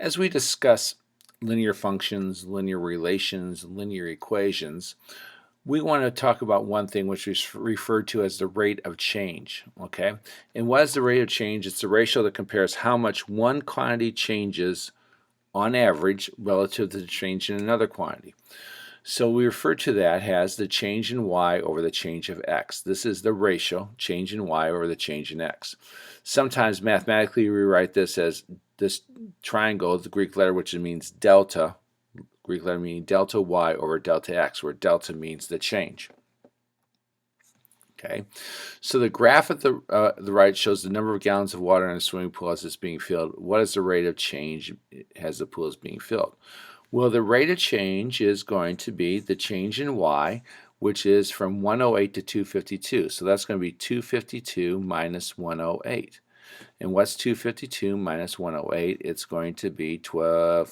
As we discuss linear functions, linear relations, linear equations, we want to talk about one thing which is referred to as the rate of change. Okay? And what is the rate of change? It's the ratio that compares how much one quantity changes on average relative to the change in another quantity. So we refer to that as the change in y over the change of x. This is the ratio, change in y over the change in x. Sometimes mathematically we write this as this triangle, the Greek letter which means delta, Greek letter meaning delta y over delta x, where delta means the change. Okay, so the graph at the right shows the number of gallons of water in a swimming pool as it's being filled. What is the rate of change as the pool is being filled? Well, the rate of change is going to be the change in y, which is from 108 to 252. So that's going to be 252 minus 108. And what's 252 minus 108? It's going to be 4.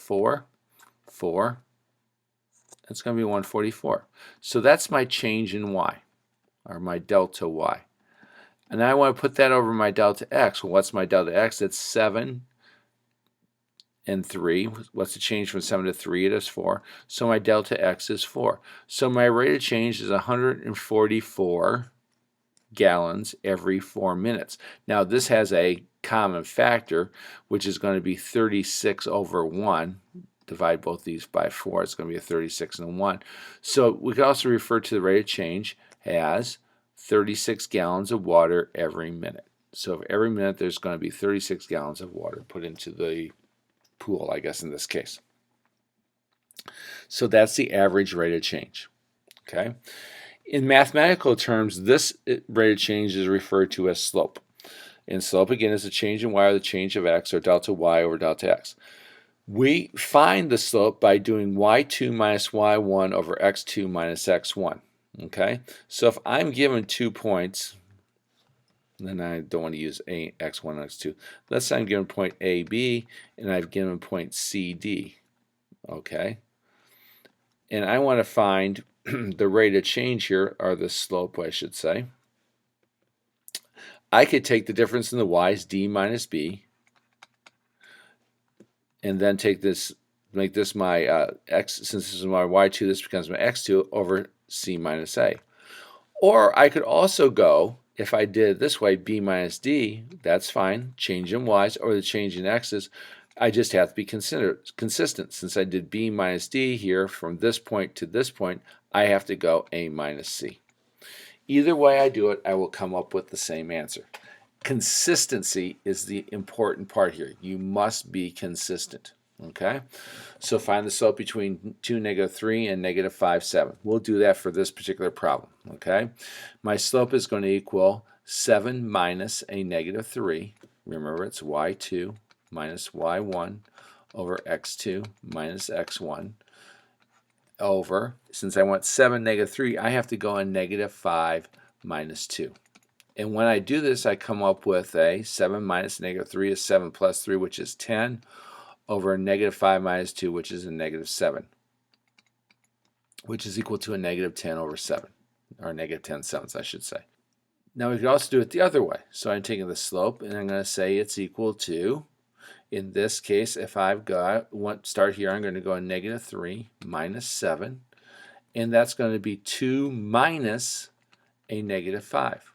It's going to be 144. So that's my change in y, or my delta y. And I want to put that over my delta x. Well, what's my delta x? It's 7 and 3. What's the change from 7 to 3? It is 4. So my delta x is 4. So my rate of change is 144 gallons every 4 minutes. Now this has a common factor, which is going to be 36 over 1. Divide both these by 4. It's going to be a 36 and a 1. So we can also refer to the rate of change as 36 gallons of water every minute. So every minute there's going to be 36 gallons of water put into the pool, I guess in this case. So that's the average rate of change. Okay. In mathematical terms, this rate of change is referred to as slope. And slope, again, is the change in y or the change of x, or delta y over delta x. We find the slope by doing y2 minus y1 over x2 minus x1. Okay? So if I'm given 2 points, then I don't want to use x1 and x2. Let's say I'm given point AB and I've given point CD. Okay? And I want to find the rate of change here, or the slope, I should say. I could take the difference in the y's, d minus b, and then take this, make this my x, since this is my y2, this becomes my x2 over c minus a. Or I could also go, if I did it this way, b minus d, that's fine, change in y's or the change in x's. I just have to be consistent. Since I did b minus d here from this point to this point, I have to go a minus c. Either way I do it, I will come up with the same answer. Consistency is the important part here. You must be consistent. Okay? So find the slope between 2, negative 3 and negative 5, 7. We'll do that for this particular problem. Okay? My slope is going to equal 7 minus a negative 3. Remember, it's y2 minus y1 over x2 minus x1 over, since I want 7, negative 3, I have to go in negative 5 minus 2. And when I do this, I come up with a 7 minus negative 3 is 7 plus 3, which is 10, over negative 5 minus 2, which is a negative 7, which is equal to a negative 10 over 7, or negative 10 sevenths, I should say. Now we could also do it the other way. So I'm taking the slope, and I'm going to say it's equal to, in this case, if I've got, start here, I'm going to go in negative 3 minus 7, and that's going to be 2 minus a negative 5.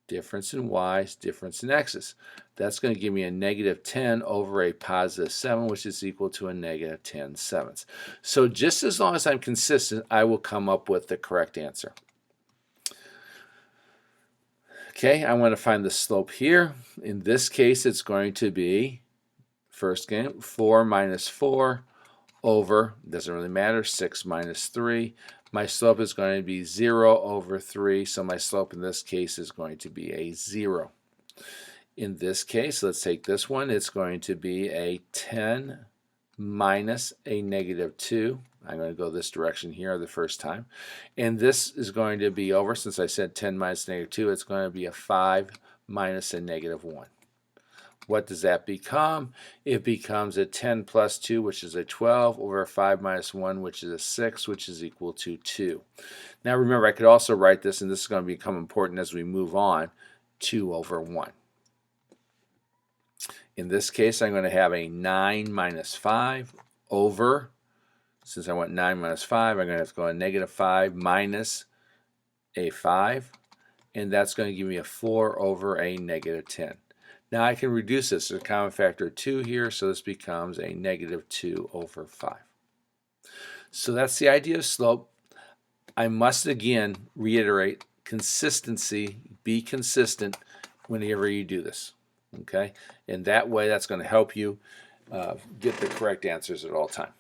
Difference in y's, difference in x's. That's going to give me a negative 10 over a positive 7, which is equal to a negative 10 sevenths. So just as long as I'm consistent, I will come up with the correct answer. Okay, I want to find the slope here. In this case, it's going to be, first game, 4 minus 4 over, doesn't really matter, 6 minus 3. My slope is going to be 0 over 3, so my slope in this case is going to be a 0. In this case, let's take this one. It's going to be a 10 minus a negative 2. I'm going to go this direction here the first time. And this is going to be over, since I said 10 minus negative 2, it's going to be a 5 minus a negative 1. What does that become? It becomes a 10 plus 2, which is a 12, over a 5 minus 1, which is a 6, which is equal to 2. Now remember, I could also write this, and this is going to become important as we move on, 2 over 1. In this case, I'm going to have a 9 minus 5 over, since I want 9 minus 5, I'm going to have to go a negative 5 minus a 5, and that's going to give me a 4 over a negative 10. Now I can reduce this to a common factor of 2 here, so this becomes a negative 2 over 5. So that's the idea of slope. I must again reiterate consistency. Be consistent whenever you do this. Okay? And that way, that's going to help you get the correct answers at all times.